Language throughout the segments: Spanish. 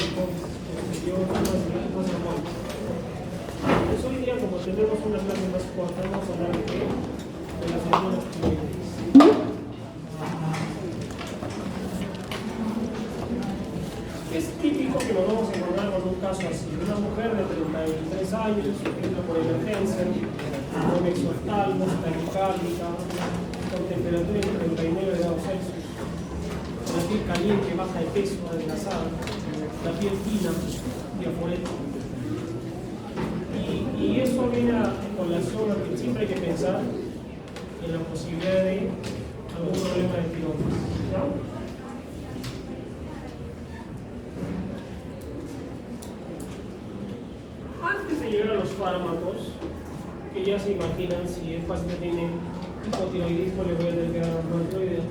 posterior, más armónicos. Entonces hoy día, como tenemos una clase más corta, vamos a hablar de las hormonas tiroides. Es típico que nos vamos a encontrar con un caso así, una mujer de 33 años, entra por emergencia, con exoftalmos, taquicárdica, con temperatura de 39 grados Celsius, con la piel caliente, baja de peso, adelgazada, la piel fina, diaforética. Y eso viene a colación a que siempre hay que pensar en la posibilidad de algún problema de tiroides, ¿no? Antes de llegar a los fármacos, que ya se imaginan, si el paciente tiene hipotiroidismo, le voy a tener que dar hormona tiroidea,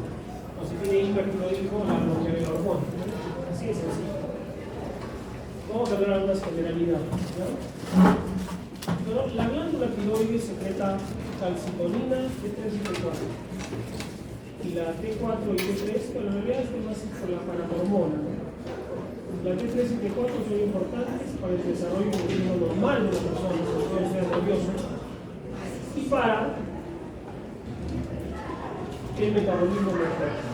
o si tiene hipertiroidismo, la bloquearé la hormona. Así de sencillo. Vamos a ver algunas generalidades, ¿no? Pero la glándula tiroides secreta calcitonina, T3 y T4. Y la T4 y T3, bueno, en realidad es más por la paratormona, ¿no? La T3 y T4 son importantes para el desarrollo cognitivo normal de la persona, sobre todo el ser nervioso, y para el metabolismo mejor.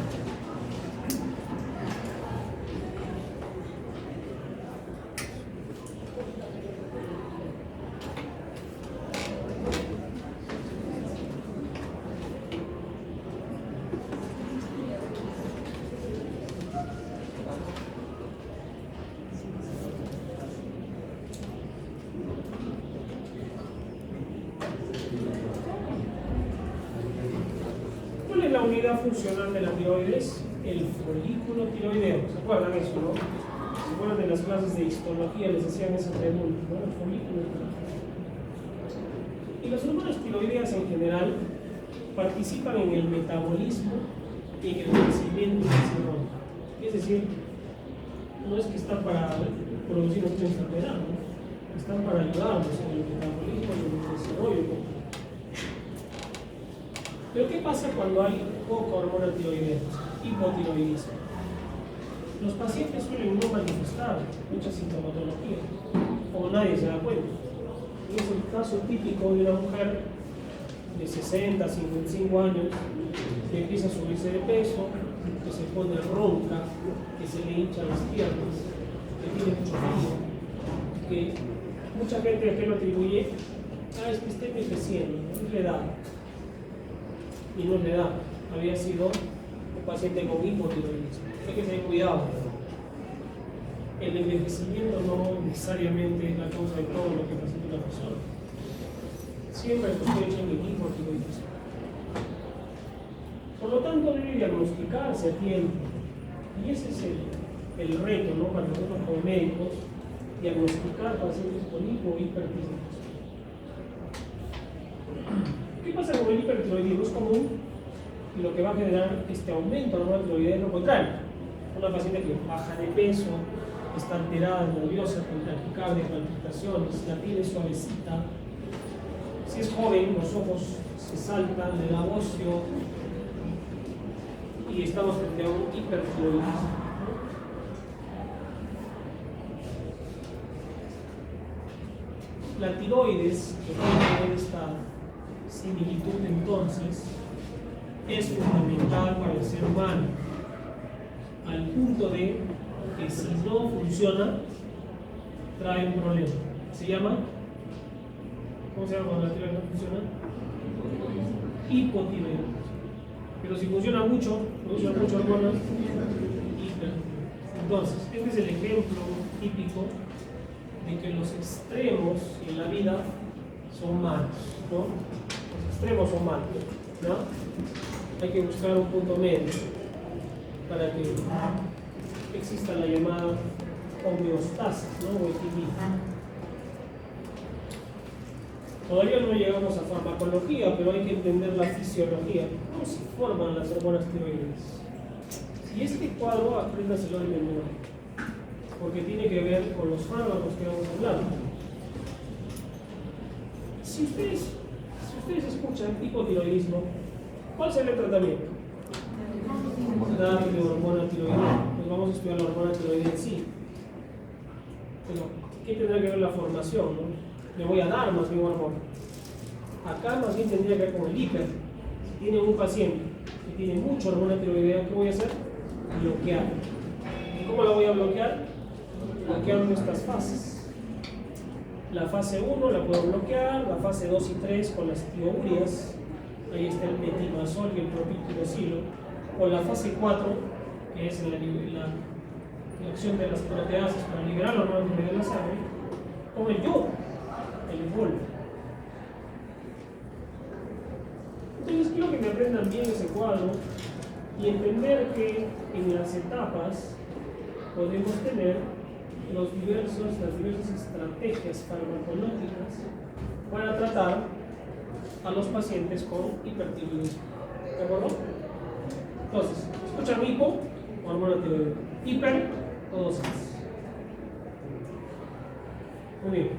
La unidad funcional de la tiroides, el folículo tiroideo. ¿Se acuerdan eso, no? ¿Se acuerdan de las clases de histología? Les hacían esa pregunta, ¿no? El folículo tiroideo. Y las hormonas tiroideas en general participan en el metabolismo y en el crecimiento y desarrollo. Es decir, no es que están para producir una enfermedad, ¿no? Están para ayudarnos en el metabolismo y en el desarrollo. Pero ¿qué pasa cuando hay poca hormona tiroidea? Hipotiroidismo. Los pacientes suelen no manifestar mucha sintomatología, como nadie se da cuenta. Y es el caso típico de una mujer de 60, 55 años que empieza a subirse de peso, que se pone ronca, que se le hinchan las piernas, que tiene mucho frío, que mucha gente a qué lo atribuye, es que esté envejeciendo, ¿no? Es la edad. Y no es la edad, había sido un paciente con hipotiroidismo. Hay que tener cuidado. El envejecimiento no necesariamente es la causa de todo lo que pasa en una persona. Siempre sospechan el hipotiroidismo. Por lo tanto, debe diagnosticarse a tiempo. Y ese es el reto, ¿no? Para nosotros como médicos, diagnosticar pacientes con hipo o hipertiroidismo. ¿Qué pasa con el hipertiroidismo? Es común y lo que va a generar este aumento de la hormona tiroidea es lo contrario. Una paciente que baja de peso, está alterada, nerviosa, con taquicardia, palpitaciones, la piel es suavecita. Si es joven, los ojos se saltan, le da ocio y estamos frente a un hipertiroidismo. La tiroides, que puede tener esta similitud entonces, es fundamental para el ser humano, al punto de que si no funciona, trae un problema. ¿Se llama? ¿Cómo se llama cuando la tiroides no funciona? Hipotiroidismo. Pero si funciona mucho, produce mucho hormonas, hiper. Entonces, este es el ejemplo típico de que los extremos en la vida son malos, ¿no? Los extremos son malos, ¿no? Hay que buscar un punto medio para que exista la llamada homeostasis, ¿no? O equilibrio. Todavía no llegamos a farmacología, pero hay que entender la fisiología. ¿Cómo se forman las hormonas tiroides? Y este cuadro, apréndaselo de memoria, porque tiene que ver con los fármacos que vamos a hablar. Si ustedes escuchan hipotiroidismo, ¿cuál será el tratamiento? Darle hormona tiroidea. Pues vamos a estudiar la hormona tiroidea en sí. Pero, ¿qué tendrá que ver la formación? ¿No? Le voy a dar más bien hormona. Acá más bien tendría que ver con el hiper. Si tiene un paciente que tiene mucha hormona tiroidea, ¿qué voy a hacer? Bloquear. ¿Y cómo la voy a bloquear? Bloqueando estas fases. La fase 1 la puedo bloquear, la fase 2 y 3 con las tiourias, ahí está el metimazol y el propiltirosilo, o la fase 4, que es la acción de las proteasas para liberar la hormona tiroidea de la sangre, con el yodo, el bol. Entonces quiero que me aprendan bien ese cuadro y entender que en las etapas podemos tener las diversas estrategias farmacológicas para tratar a los pacientes con hipertiroidismo. ¿De acuerdo? Entonces, escuchan hipo, hormona tiroidea. Hiper, todos esos. Muy bien.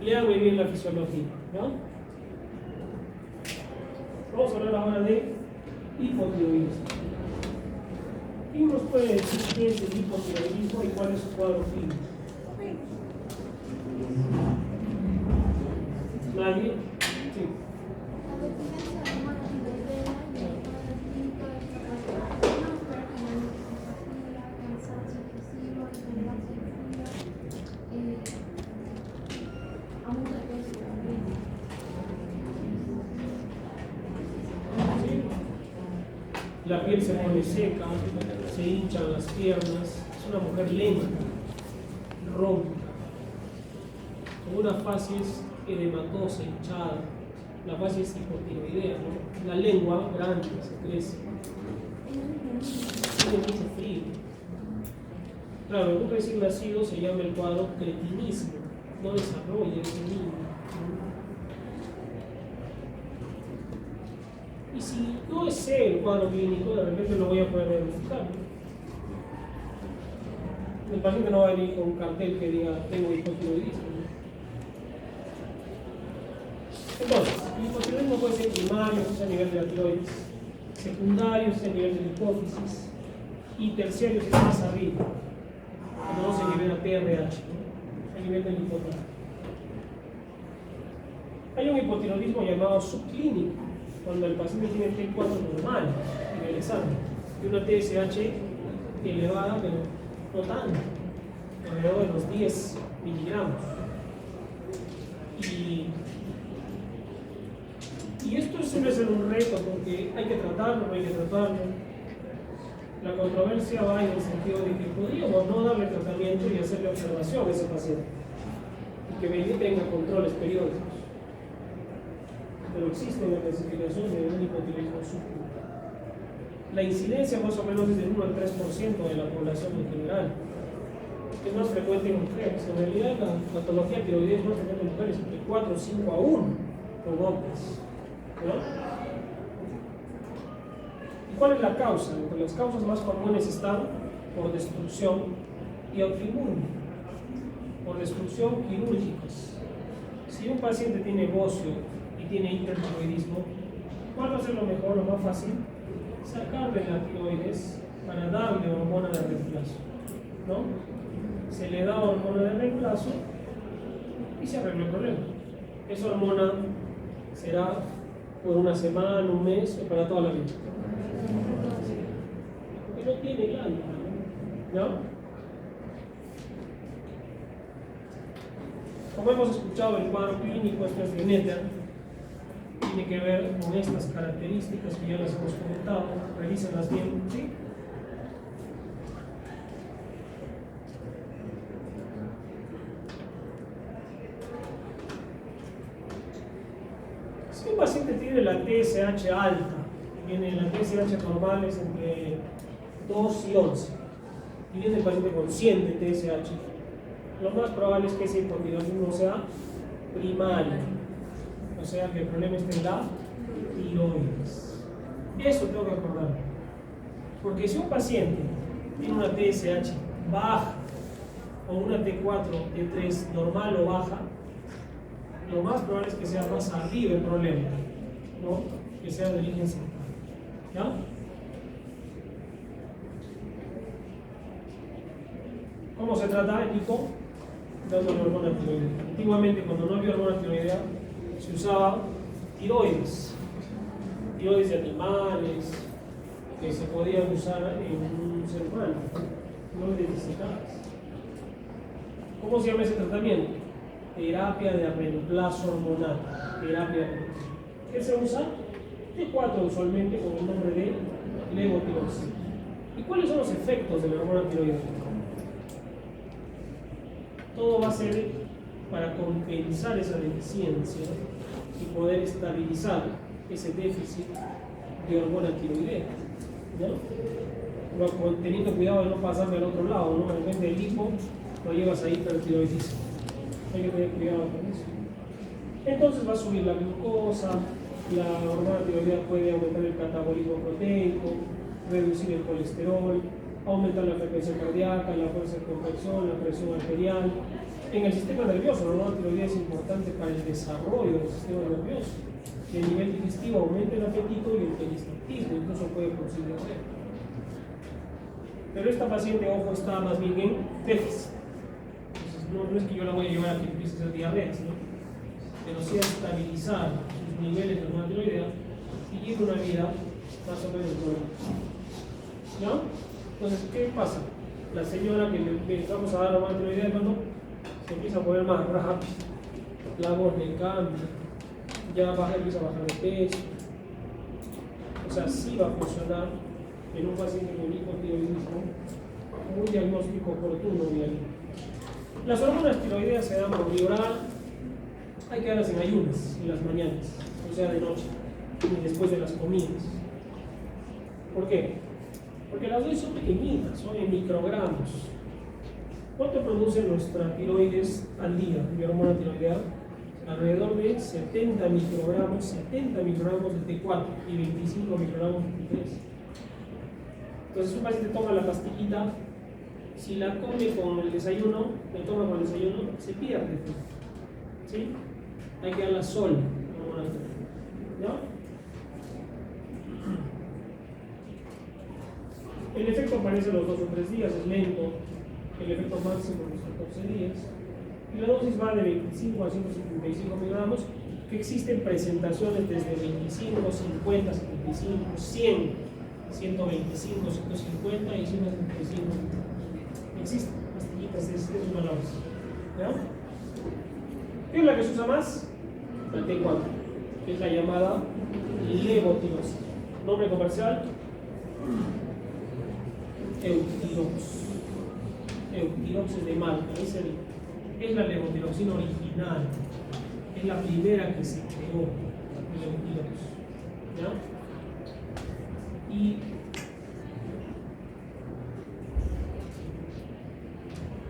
Lean muy bien la fisiología, ¿no? Vamos a hablar ahora de hipotiroidismo. ¿Quién nos puede decir qué es el hipotiroidismo y cuál es su cuadro clínico? ¿Nadie? Sí. La piel se pone seca, se hinchan las piernas, es una mujer lenta, ronca, con una facies edematosa, hinchada, la facies hipotiroidea, ¿no? La lengua grande, se crece, tiene mucho frío. Claro, un recién nacido se llama el cuadro cretinismo, no desarrolla ese niño. Y si no es el cuadro clínico, de repente lo voy a poder verificar. El paciente no va a venir con un cartel que diga tengo hipotiroidismo. Entonces, el hipotiroidismo puede ser primario, que es a nivel de la tiroides, secundario, que es a nivel de la hipófisis, y terciario, que es más arriba, cuando no se libera TRH, ¿no? A nivel del hipotálamo. Hay un hipotiroidismo llamado subclínico, cuando el paciente tiene T4 normal en el examen y una TSH elevada, pero no tanto, alrededor de los 10 miligramos. Y esto suele ser un reto porque hay que tratarlo, no hay que tratarlo. La controversia va en el sentido de que podríamos no darle tratamiento y hacerle observación a ese paciente y que tenga controles periódicos. Pero existe una clasificación de un hipotiroidismo subclínico. La incidencia más o menos es del 1 al 3% de la población en general. Es más frecuente en mujeres. En realidad la patología tiroidea es más frecuente en mujeres, entre 4 o 5 a 1 con hombres. ¿No? ¿Y cuál es la causa? Entre las causas más comunes están por destrucción y autoinmune, por destrucción quirúrgicas. Si un paciente tiene bocio y tiene hipertiroidismo, ¿cuál va a ser lo mejor, lo más fácil? Sacarle la tiroides para darle hormona de reemplazo, ¿no? Se le da hormona de reemplazo y se arregla el problema. Esa hormona será por una semana, un mes o para toda la vida. Porque no tiene glándula, ¿no? Como hemos escuchado, el cuadro clínico, esto es Demeter, tiene que ver con estas características que ya las hemos comentado. Revísenlas bien, ¿sí? Si un paciente tiene la TSH alta, viene la TSH normal es entre 2 y 11, y viene el paciente con 100 de TSH, lo más probable es que ese hipotiroidismo sea primario, o sea que el problema está en la tiroides. Eso tengo que acordar, porque si un paciente tiene una TSH baja o una T4, T3 normal o baja, lo más probable es que sea más arriba el problema, ¿no? Que sea de origen central. ¿Ya? ¿Cómo se trata el hipo? Dando la hormona tiroidea. Antiguamente, cuando no había hormona tiroidea, se usaba tiroides de animales que se podían usar en un ser humano, tiroides disecadas. ¿Cómo se llama ese tratamiento? Terapia de reemplazo hormonal. ¿Qué se usa? T4 usualmente con el nombre de levotiroxina. ¿Y cuáles son los efectos de la hormona tiroidea? Todo va a ser para compensar esa deficiencia y poder estabilizar ese déficit de hormona tiroidea, ¿no? Teniendo cuidado de no pasarme al otro lado, ¿no? De repente el hipo lo llevas a hipertiroidismo. Hay que tener cuidado con eso. Entonces va a subir la glucosa, la hormona tiroidea puede aumentar el catabolismo proteico, reducir el colesterol, aumentar la frecuencia cardíaca, la fuerza de contracción, la presión arterial. En el sistema nervioso, la hormona tiroidea es importante para el desarrollo del sistema nervioso. Y el nivel digestivo aumenta el apetito y el peristaltismo, incluso puede producir diarrea. Pero esta paciente, ojo, está más bien en déficit. Entonces, no es que yo la voy a llevar a que empiece a hacer diarreas, ¿no? Pero sí a estabilizar sus niveles de hormona tiroidea y lleve una vida más o menos normal. ¿No? Entonces, ¿qué pasa? La señora que le vamos a dar hormona tiroidea, hermano, se empieza a poner más rápido, la voz le cambia, ya empieza a bajar de peso. O sea, sí va a funcionar en un paciente con hipotiroidismo un diagnóstico oportuno de ahí. Las hormonas tiroideas se dan por vía oral, hay que darlas en ayunas, en las mañanas, o sea, de noche, y después de las comidas. ¿Por qué? Porque las dosis son pequeñitas, son en microgramos. ¿Cuánto produce nuestra tiroides al día de hormona tiroidea? Alrededor de 70 microgramos de T4 y 25 microgramos de T3. Entonces un paciente toma la pastillita, si la come con el desayuno, la toma con el desayuno, se pierde. ¿Sí? Hay que darla sola, ¿no? El efecto aparece a los 2 o 3 días, es lento. El efecto máximo en los 14 días. Y la dosis va de 25 a 175 miligramos, que existen presentaciones desde 25, 50, 75, 100, 125, 150 y 175. Existen pastillitas, es una dosis. ¿Qué es la que se usa más? La T4, que es la llamada levotiroxina. Nombre comercial, Eutirox. Eutirox es de marca, es la levotiroxina original, es la primera que se creó, el Eutirox. ¿Ya? Y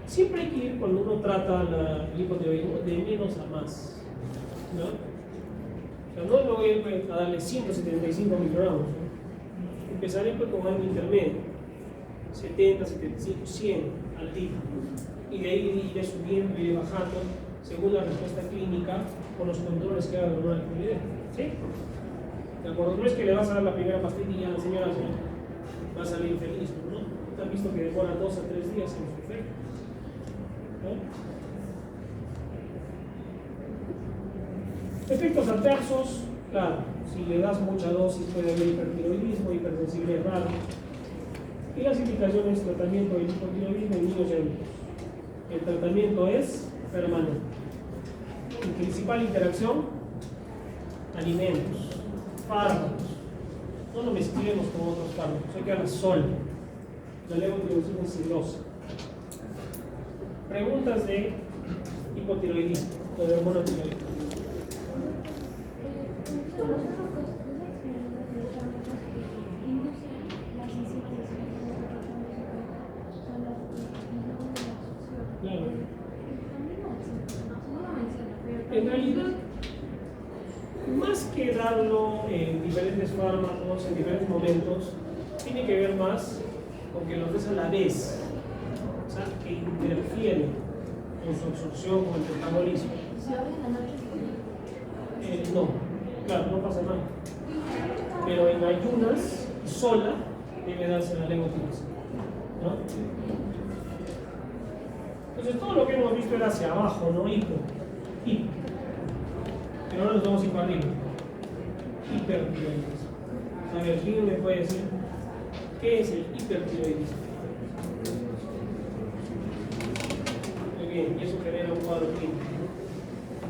siempre hay que ir, cuando uno trata el hipotiroidismo, de menos a más, ¿no? O sea, no voy a darle 175 microgramos, ¿no? Empezaré pues con algo intermedio, 70, 75, 100 al día, y de ahí iré subiendo, iré bajando según la respuesta clínica con los controles que haga la hormona tiroidea. ¿Sí? ¿De acuerdo? No es que le vas a dar la primera pastilla a la señora va a salir feliz, ¿no? ¿Te has visto que demora 2 a 3 días en su efecto? ¿no? Efectos adversos, claro, si le das mucha dosis puede haber hipertiroidismo, hipersensibilidad rara. Y las indicaciones de tratamiento del hipotiroidismo en niños y adultos. El tratamiento es permanente. Y principal interacción, alimentos, fármacos. No lo mezclemos con otros fármacos, hay que darle sol. La levotiroxina es silosa. Preguntas de hipotiroidismo o de hormona tiroidea. Claro. En realidad, más que darlo en diferentes fármacos, en diferentes momentos, tiene que ver más con que los des a la vez, o sea, que interfieren con su absorción, con el metabolismo. No, claro, no pasa nada. Pero en ayunas, sola, debe darse la levotiroxina, ¿no? Entonces todo lo que hemos visto era hacia abajo, ¿no? Hipo. Pero ahora nos vamos a ir para arriba. Hipertiroidismo. A ver, ¿quién me puede decir qué es el hipertiroidismo? Muy bien, y eso genera un cuadro clínico.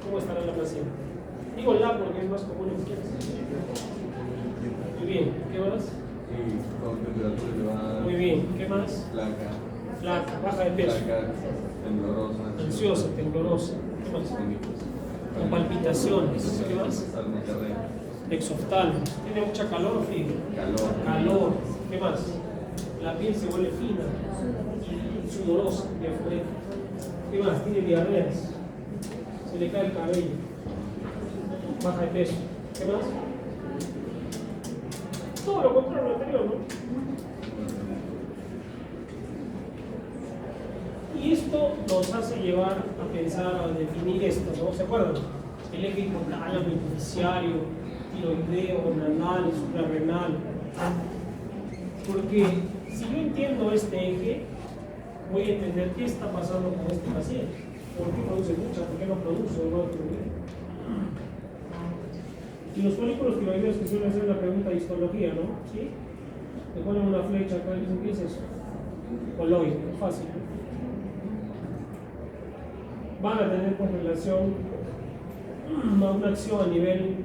¿Cómo estará la paciente? Digo la porque es más común en mujeres. Muy bien, ¿qué más? Sí, con temperatura elevada. Muy bien, ¿qué más? Flaca, baja de peso. Flaca, temblorosa. Ansiosa, temblorosa. ¿Qué más? Con palpitaciones. ¿Qué más? Exoftalmo. Tiene mucha calor, fíjate. Calor. ¿Qué más? La piel se vuelve fina, sudorosa, diafónica. ¿Qué más? Tiene diarreas. Se le cae el cabello. Baja de peso. ¿Qué más? Todo lo contrario a lo anterior, ¿no? Y esto nos hace llevar a pensar, a definir esto, ¿no? ¿Se acuerdan? El eje hipotálamo, judiciario, tiroideo, renal, suprarrenal. Porque si yo entiendo este eje, voy a entender qué está pasando con este paciente. ¿Por qué produce mucha? ¿Por qué no produce? ¿No produce? Y los folículos tiroideos que suelen hacer la pregunta de histología, ¿no? ¿Sí? Le ponen una flecha acá y dicen, ¿qué es eso? Coloide, es fácil, ¿no? Van a tener con relación a una acción a nivel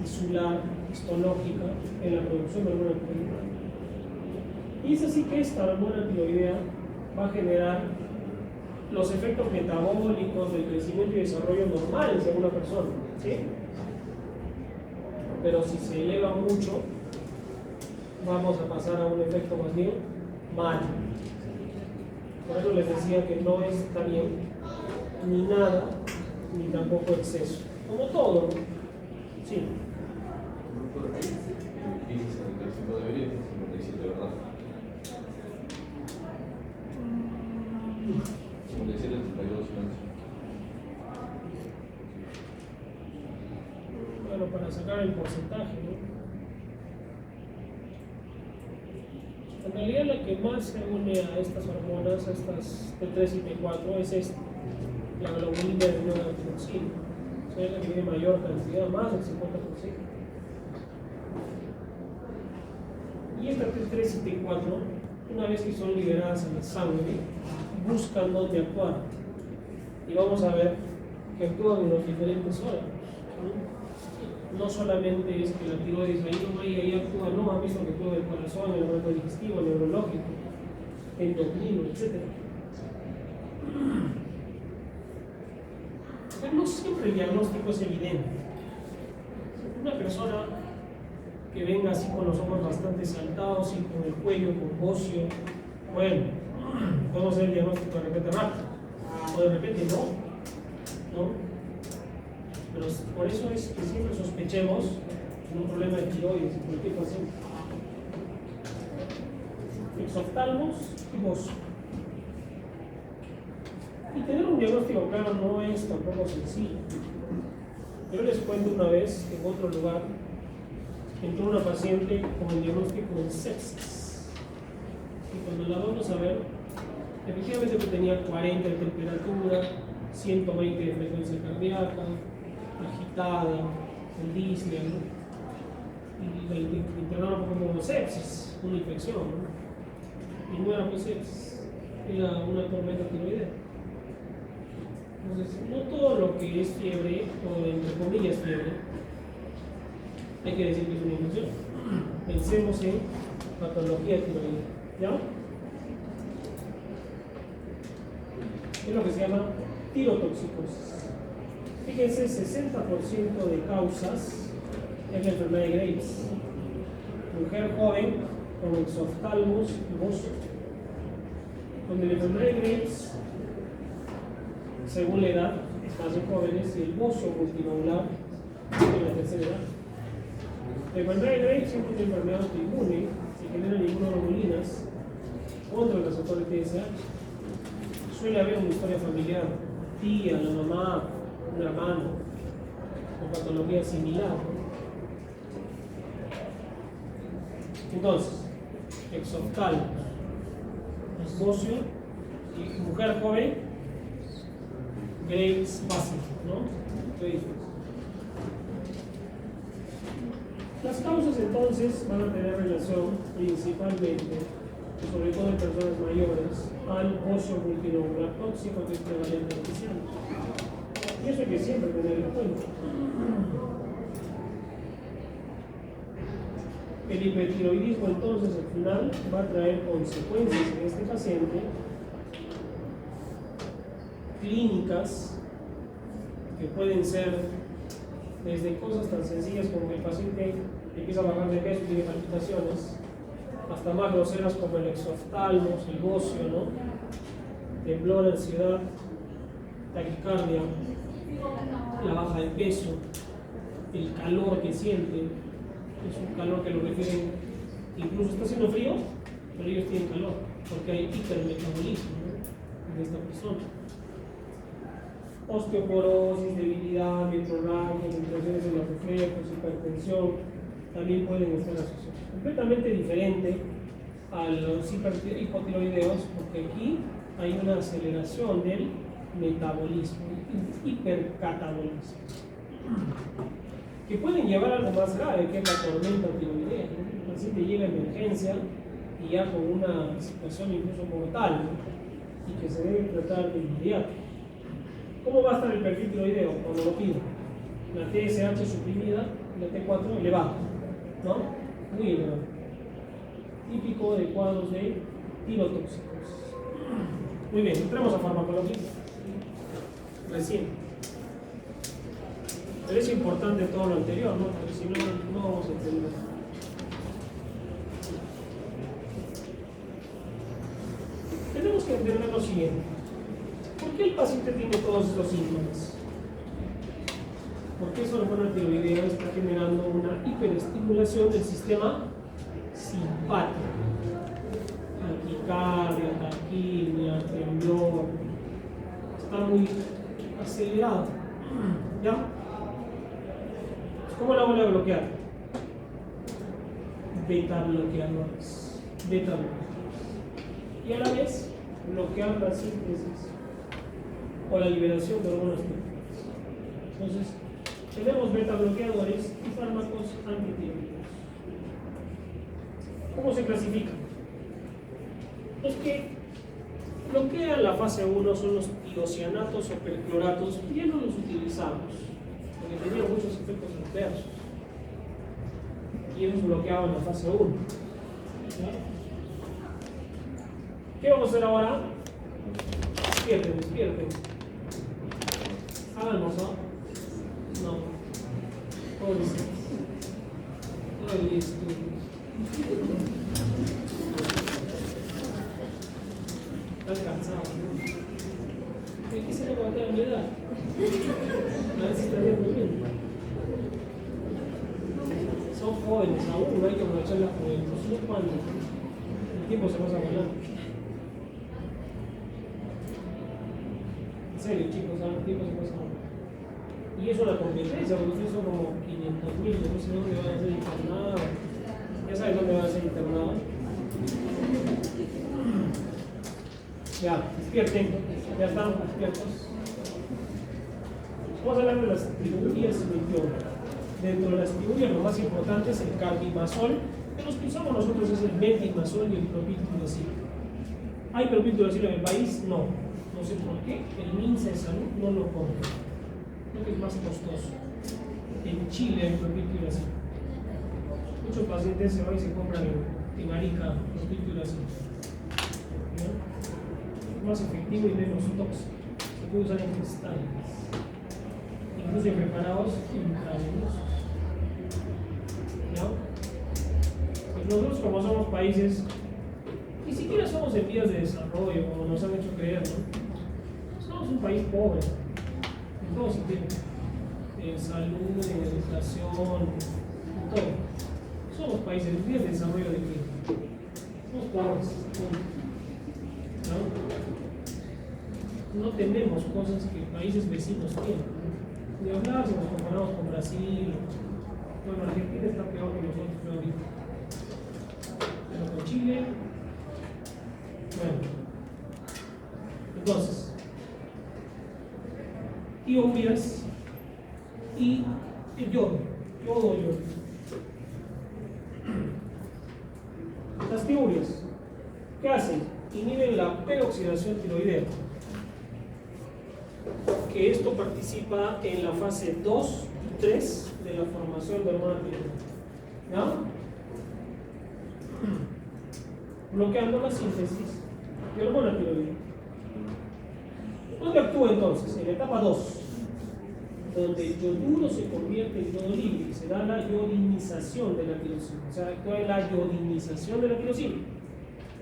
tisular, histológica, en la producción de hormona tiroidea. Y es así que esta hormona tiroidea va a generar los efectos metabólicos del crecimiento y desarrollo normales de una persona, ¿sí? Pero si se eleva mucho, vamos a pasar a un efecto más bien mal. Por eso les decía que no está bien ni nada, ni tampoco exceso. Como todo, ¿no? Sí. 55 debería, 57, ¿verdad? 57, 32, Bueno, para sacar el porcentaje, ¿no? En realidad la que más se une a estas hormonas, a estas T3 y T4, es esta, la globulina de neoantiroxina. O sea, es la que tiene mayor cantidad, más del 50%. Y esta T3 y T4, una vez que son liberadas en la sangre, buscan dónde actuar. Y vamos a ver que actúan en los diferentes órganos. No solamente es que la tiroides ahí actúa, no, han visto que actúa el corazón, el aparato digestivo, el neurológico, endocrino, etc. Pero no siempre el diagnóstico es evidente. Una persona que venga así con los ojos bastante saltados y con el cuello con bocio, bueno, podemos hacer el diagnóstico de repente rápido, o de repente no. Pero por eso es que siempre sospechemos un problema de tiroides y cualquier paciente. Exoftalmos y bocio. Y tener un diagnóstico claro no es tampoco sencillo. Yo les cuento una vez que en otro lugar entró una paciente con el diagnóstico de sepsis. Y cuando la vamos a ver, efectivamente tenía 40 de temperatura, 120 de frecuencia cardíaca, agitada, con disnea, ¿no? Y la internaron como sepsis, una infección, ¿no? Y no era muy sepsis, era una tormenta tiroidea. Entonces, no todo lo que es fiebre, o entre comillas fiebre, hay que decir que es una infección. Pensemos en patología tiroidea, ¿ya? Es lo que se llama tirotoxicosis. Fíjense, 60% de causas es la enfermedad de Graves. Mujer joven con exoftalmos y bocio. Donde la enfermedad de Graves, según la edad, es más de jóvenes, y el bocio multivalvular en la tercera edad. La enfermedad de Graves siempre es una enfermedad autoinmune, se generan inmunoglobulinas contra los receptores TSH. Suele haber una historia familiar, tía, la mamá, un hermano, con patología similar. Entonces, exoftalmos, bocio y mujer joven Graves básicos, ¿no? Graves. Las causas entonces van a tener relación principalmente, sobre todo en personas mayores, al ocio multilocular tóxico que es prevalente en ancianos. Y eso hay que siempre tener en cuenta. El hipertiroidismo entonces al final va a traer consecuencias en este paciente clínicas que pueden ser desde cosas tan sencillas como que el paciente empieza a bajar de peso y tiene palpitaciones, hasta más groseras como el exoftalmos, el bocio, ¿no? Temblor, ansiedad, taquicardia, la baja de peso, el calor que siente, es un calor que lo refieren, incluso está haciendo frío, pero ellos tienen calor, porque hay hipermetabolismo, ¿no?, en esta persona. Osteoporosis, debilidad, metrorragias, infecciones en los reflejos, hipertensión, también pueden estar asociados. Completamente diferente a los hipotiroideos, porque aquí hay una aceleración del metabolismo, hipercatabolismo, que pueden llevar a algo más grave, que es la tormenta tiroidea. El paciente llega a emergencia y ya con una situación incluso mortal, ¿no?, y que se debe tratar de inmediato. ¿Cómo va a estar el perfil tiroideo cuando lo pido? La TSH suprimida, la T4 elevada, ¿no? Muy elevada. Típico de cuadros de tirotóxicos. Muy bien, entremos a farmacología. Recién. Pero es importante todo lo anterior, ¿no? Porque si no, no vamos a entender. Tenemos que entender lo siguiente. ¿Por qué el paciente tiene todos estos síntomas? Porque esa hormona tiroidea está generando una hiperestimulación del sistema simpático. Taquicardia, taquimia, temblor. Está muy acelerado. ¿Ya? ¿Cómo la voy a bloquear? Beta bloqueadores. Y a la vez bloquear la síntesis o la liberación de hormonas tiroideas. Entonces, tenemos beta bloqueadores y fármacos antitiroideos. ¿Cómo se clasifican? Los que bloquean la fase 1 son los tiocianatos o percloratos, y ya no los utilizamos, porque tenían muchos efectos adversos. Y ellos bloqueaban la fase 1. ¿Ya? ¿Qué vamos a hacer ahora? Despierten. ¿Han almorzado? No. Pobrecitos. Todo el día estudio. Están cansados, ¿no? ¿De qué se le va a quedar mi edad? A ver si está bien durmiendo. Son jóvenes aún, no hay que aprovechar la juventud. No cuando el tiempo se pasa volando. En serio, chicos, el tiempo se pasa volando. Y es una competencia, porque ustedes son como 500.000, no sé dónde van a ser internados. Ya sabes dónde van a ser internados. Ya, despierten, ya están despiertos. Vamos a hablar de las tribulias 21. Dentro de las tribulias lo más importante es el carbimazol, que los que usamos nosotros es el metimazol y el propiltiroacil. ¿Hay propiltiroacil en el país? No. No sé por qué. El MINSA de Salud no lo compra. Creo que es más costoso. En Chile hay propiltiroacil. Muchos pacientes se van y se compran en Arica propiltiroacil. Más efectivo y menos tóxico. Se puede usar en cristales, incluso en preparados intravenosos. ¿Ya? Pues nosotros, como somos países, ni siquiera somos en vías de desarrollo, como nos han hecho creer, ¿no? Somos un país pobre, en todo sentido, en salud, en educación, en todo. Somos países en vías de desarrollo de qué? Somos pobres. No tenemos cosas que países vecinos tienen. Ni hablar si nos comparamos con Brasil. Bueno, Argentina está peor que nosotros, creo ahorita. Pero con Chile, bueno. Entonces, tioureas y el yodo. Las tioureas, ¿qué hacen? Inhiben la peroxidación tiroidea, que esto participa en la fase 2 y 3 de la formación de hormona tiroidea. ¿Ya? Bloqueando la síntesis de hormona tiroidea. ¿Dónde actúa entonces? En la etapa 2, donde el yoduro se convierte en yodo libre, se da la iodinización de la tirosina, o sea, actúa en la iodinización de la tirosina.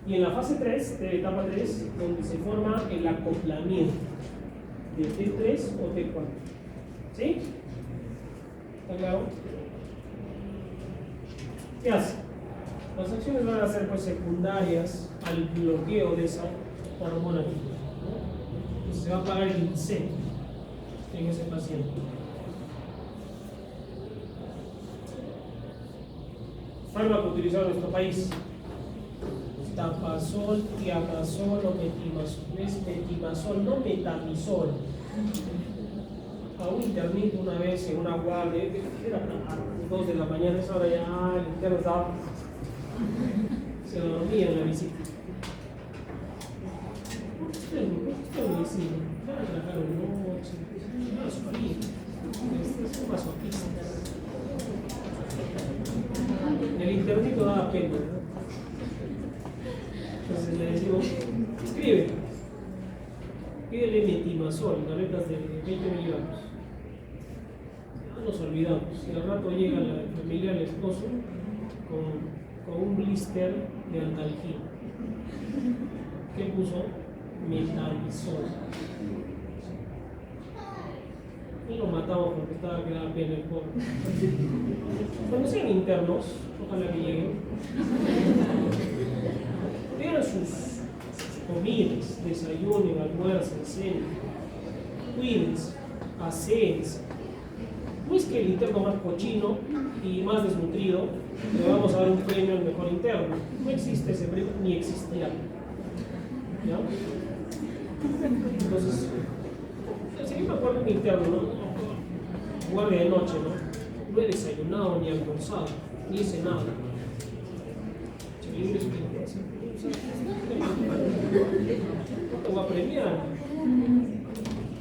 Y en la fase 3, de la etapa 3, donde se forma el acoplamiento de T3 o T4. ¿Sí? ¿Está claro? ¿Qué hace? Las acciones van a ser pues secundarias al bloqueo de esa hormona tiroidea, ¿no? Entonces se va a apagar el incendio en ese paciente. Fármaco utilizado en nuestro país: tapazol, tiapazol o metimazol. Es metimazol, no metamizol. A un internito una vez en una guardia, era a las 2 de la mañana, esa hora ya el interno estaba, se dormía en la visita. ¿Qué me decía? Trabajaron noche, es masoquista. El internito daba pena, ¿no? Entonces le decimos, escribe, pídele metimazol, tabletas de 20 miligramos. Ya nos olvidamos, y al rato llega la familia del esposo con un blister de Antalgina. ¿Qué puso? Metamizol. Y lo matamos porque estaba que daba pena el pobre. Cuando sean internos, ojalá que lleguen, vean sus comidas, desayunen, almuerzan, cenen, cuídense, aseense. No es que el interno más cochino y más desnutrido le vamos a dar un premio al mejor interno. No existe ese premio, ni existirá. ¿Ya? Entonces, si yo me acuerdo de un interno, ¿no? Guardia de noche, ¿no? No he desayunado ni almorzado, ni hice nada. No te voy a premiar.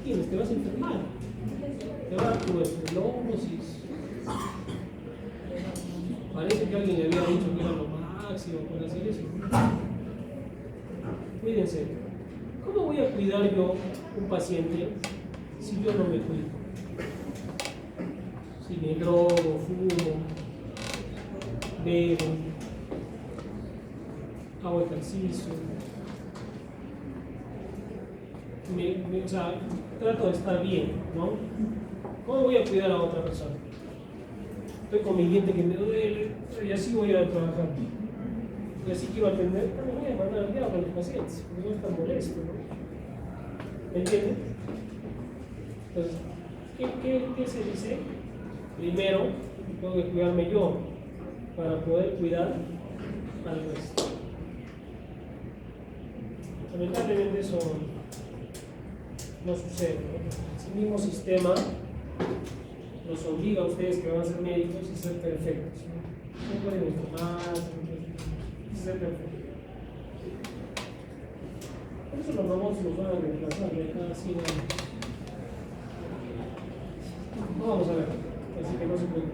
Tienes, te vas a enfermar. Te va a dar tuberculosis. Parece que alguien le había dicho que era lo máximo por hacer eso. Cuídense. ¿Cómo voy a cuidar yo un paciente si yo no me cuido? Si me drogo, fumo, bebo, hago ejercicio, o sea, trato de estar bien, ¿no? ¿Cómo voy a cuidar a otra persona? Estoy con mi diente que me duele y así voy a trabajar. Y así que iba a atender, no me voy a mandar al diablo a los pacientes, porque no es tan molesto, ¿no? ¿Me entienden? Entonces, ¿qué se dice? Primero, tengo que cuidarme yo para poder cuidar al resto. Lamentablemente eso no sucede, ¿no? Ese mismo sistema los obliga a ustedes que van a ser médicos y ser perfectos, ¿no? No pueden enfermar, ser perfectos. Por eso los robots los van a reemplazar de cada 100 años. No vamos a ver, así que no se puede.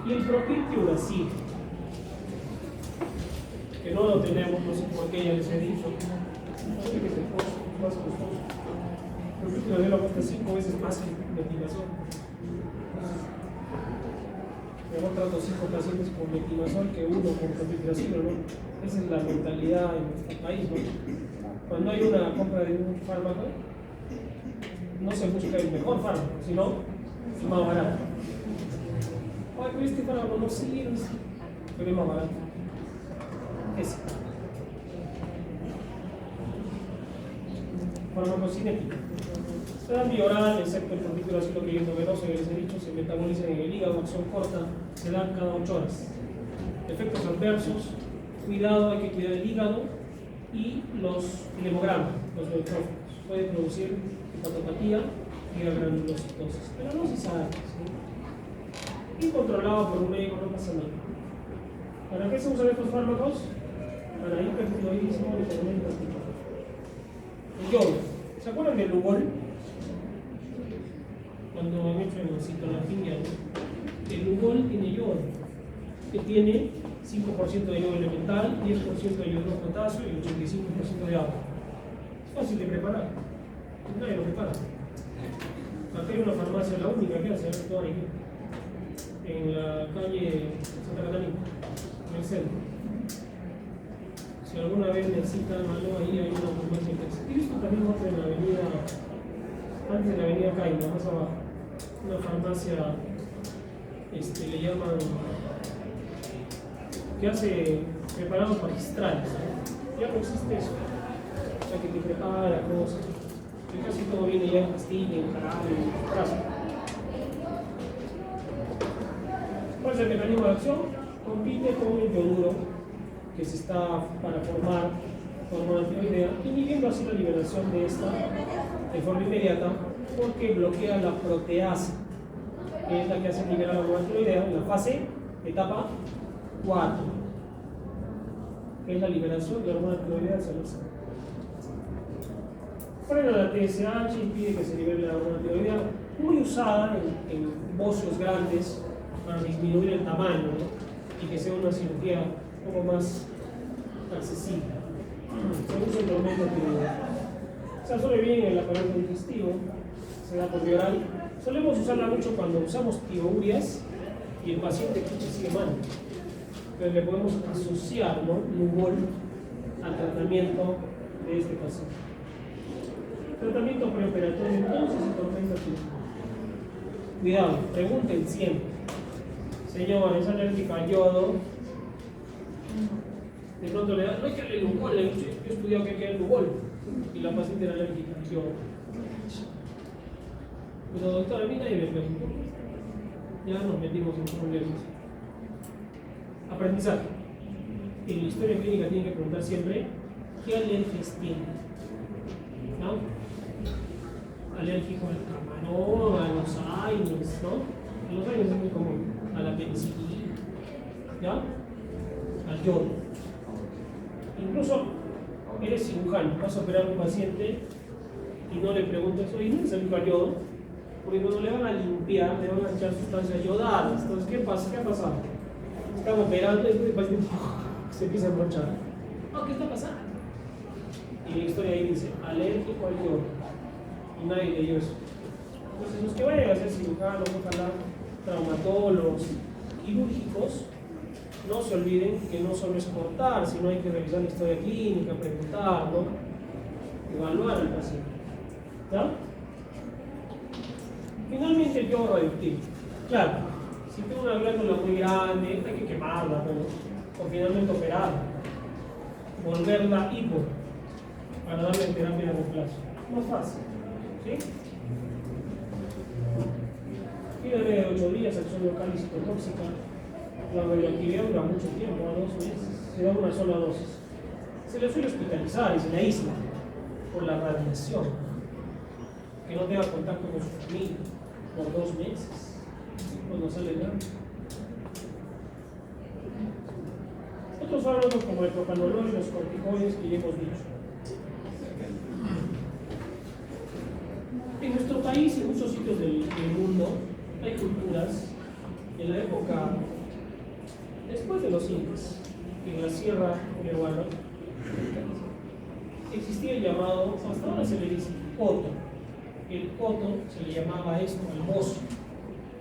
Y el propiltiuracil, que no lo tenemos, no sé por qué ya les he dicho, no sé qué es el costo, es más costoso. El propiltiuracil cuesta 5 veces más que metimazol. Yo trato 5 pacientes con metimazol que uno con propiltiuracil, ¿no? Esa es la mentalidad en nuestro país, ¿no? Cuando hay una compra de un fármaco, no se busca el mejor fármaco, sino el más barato. Ay, pero este fármaco no sirve, pero es más barato. Ese. Farmacocinética. Se dan bioral, excepto el propiltiuracil que es endovenoso, que les he dicho, se metabolizan en el hígado, acción corta, se dan cada 8 horas. Efectos adversos, cuidado, hay que cuidar el hígado y los hemogramas, los neutrófilos. puede producir hepatopatía y granulocitosis, pero no se sabe, ¿sí? Y controlado por un médico no pasa nada. ¿Para qué se usan estos fármacos? Para hipertiroidismo y tormenta articular. El yodo. ¿Se acuerdan del Lugol? Cuando han hecho el citolactimia, ¿no? El Lugol tiene yodo, que tiene 5% de yodo elemental, 10% de yodo potasio y 85% de agua. Es fácil de preparar. Nadie lo prepara. Acá hay una farmacia, la única que hace, toda ahí, en la calle Santa Catalina, en el centro. Si alguna vez necesitan algo, ahí hay una farmacia que hace. Y esto también otra en la avenida, antes de la avenida Caima, más abajo. Una farmacia, le llaman, que hace preparados magistrales, ¿no? Ya no existe eso. O sea, que te prepara cosas. Que casi todo viene ya en pastilla, en jarabe, en frasco. ¿Cuál es el mecanismo de acción? Compite con el yoduro, que se está para formar hormona tiroidea, inhibiendo así la liberación de esta de forma inmediata, porque bloquea la proteasa, que es la que hace liberar la hormona tiroidea en la fase, etapa 4, que es la liberación de la hormona tiroidea hacia el cerebro. Frena la TSH, impide que se libere la hormona tiroidea, muy usada en bocios grandes para disminuir el tamaño, ¿no? Y que sea una cirugía un poco más accesible. Se usa en tormenta tiroidea. Se absorbe bien en el aparato digestivo, se da por vía oral. Solemos usarla mucho cuando usamos tirourias y el paciente sigue mal. Entonces le podemos asociar, ¿no?, Lugol al tratamiento de este paciente. Tratamiento preoperatorio entonces en tormenta tiroidea. Cuidado, pregunten siempre. Señor, ¿es alérgica al yodo? De pronto le dan, no hay que darle Lugol, yo he estudiado que hay que darle Lugol. Y la paciente era alérgica al yodo. Pero doctor, a mí nadie me preguntó. Ya nos metimos en problemas. Aprendizaje. En la historia clínica tienen que preguntar siempre ¿qué alergias tiene? ¿No? Alérgico al camarón, a los aires, ¿no? A los aires es muy común. A la penicilina, ¿ya? Al yodo. Incluso eres cirujano, vas a operar a un paciente y no le preguntas, oye, ¿no es alérgico al yodo? Porque cuando le van a limpiar, le van a echar sustancias yodadas. Entonces, ¿qué pasa? ¿Qué ha pasado? Están operando y el paciente se empieza a embrochar. ¿qué está pasando? Y la historia ahí dice, alérgico al yodo. Y nadie leyó eso. Entonces, los que vayan a ser cirujanos, ojalá, traumatólogos, quirúrgicos, no se olviden que no solo es cortar, sino hay que revisar la historia clínica, preguntar, ¿no? Evaluar al paciente. ¿Ya? Finalmente, el yodo radioactivo. Claro, si tengo una glándula muy grande, hay que quemarla, o finalmente operarla, volverla hipo para darle terapia de reemplazo. Más fácil, ¿sí? Pídele de 8 días, acción local y citotóxica. La radioactividad dura mucho tiempo, a 2 meses. Se da una sola dosis. Se le suele hospitalizar y se le aísla por la radiación. Que no tenga contacto con su familia por 2 meses. Cuando sale el grande. Otros fármacos como el propanolol y los corticoides que ya hemos dicho. En nuestro país y en muchos sitios del mundo hay culturas en la época después de los incas, en la sierra peruana, existía el llamado, hasta ahora se le dice coto. El coto se le llamaba esto, al mozo.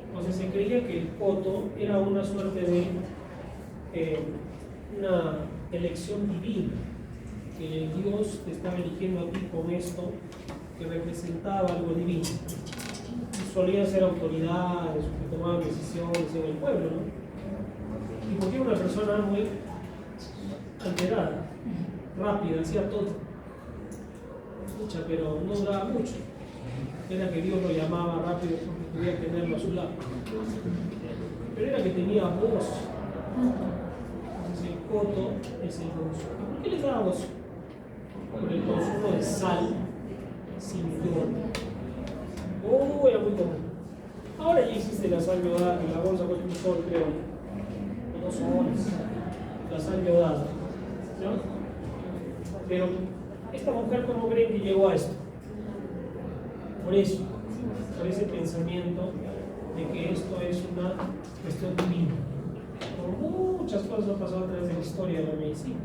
Entonces se creía que el coto era una suerte de una elección divina, que Dios te estaba eligiendo a ti con esto que representaba algo divino. Y solían ser autoridades que tomaban decisiones en el pueblo, ¿no? Y porque era una persona muy alterada, rápida, hacía todo. Escucha, pero no duraba mucho. Era que Dios lo llamaba rápido porque quería tenerlo a su lado. Pero era que tenía voz. Entonces el coto es el gozo. ¿Por qué les daba gozo? Por el consumo de sal Era muy común. Ahora ya existe la sal yodada, que la vamos a poner un sol, creo, 2 horas, la sal yodada, ¿no? Pero esta mujer, ¿cómo creen que llegó a esto? Por eso, por ese pensamiento de que esto es una cuestión divina. Como muchas cosas han pasado a través de la historia de la medicina.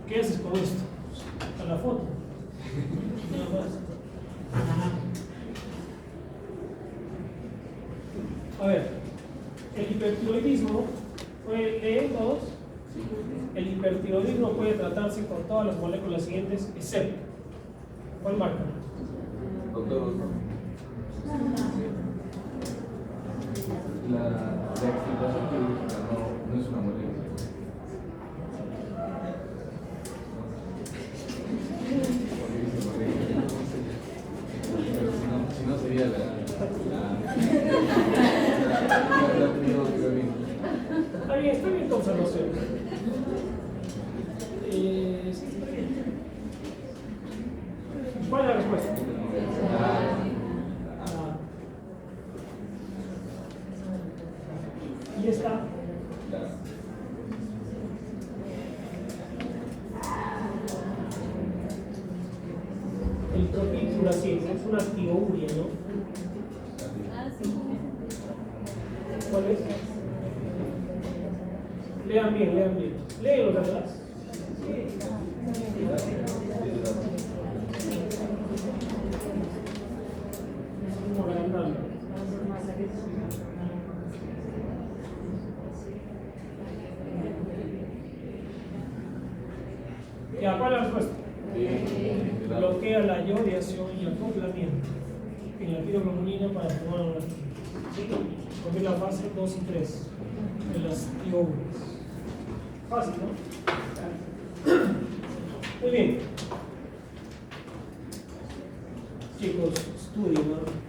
¿Qué haces con esto? A la foto. Nada más. A ver, el hipertiroidismo, ¿leen todos? El hipertiroidismo puede tratarse con todas las moléculas siguientes, excepto. ¿Cuál marca? Doctor, la excitación quirúrgica no es una molécula. Pero si no sería la Está bien tu observación. Sí, está bien. ¿Cuál es la respuesta? Y está. El tropícula sí, es una tiouria, ¿no? ¿Cuál es? Lean bien, lean bien. Leen los de atrás. Vamos agrandando. Ya, ¿cuál es la respuesta? Bloquea la iodiación y acoplamiento en la piroclomonina para formar una porque es la fase 2 y 3 de las tioureas. Fácil, ¿no? Muy bien. Chicos, estudien, ¿no?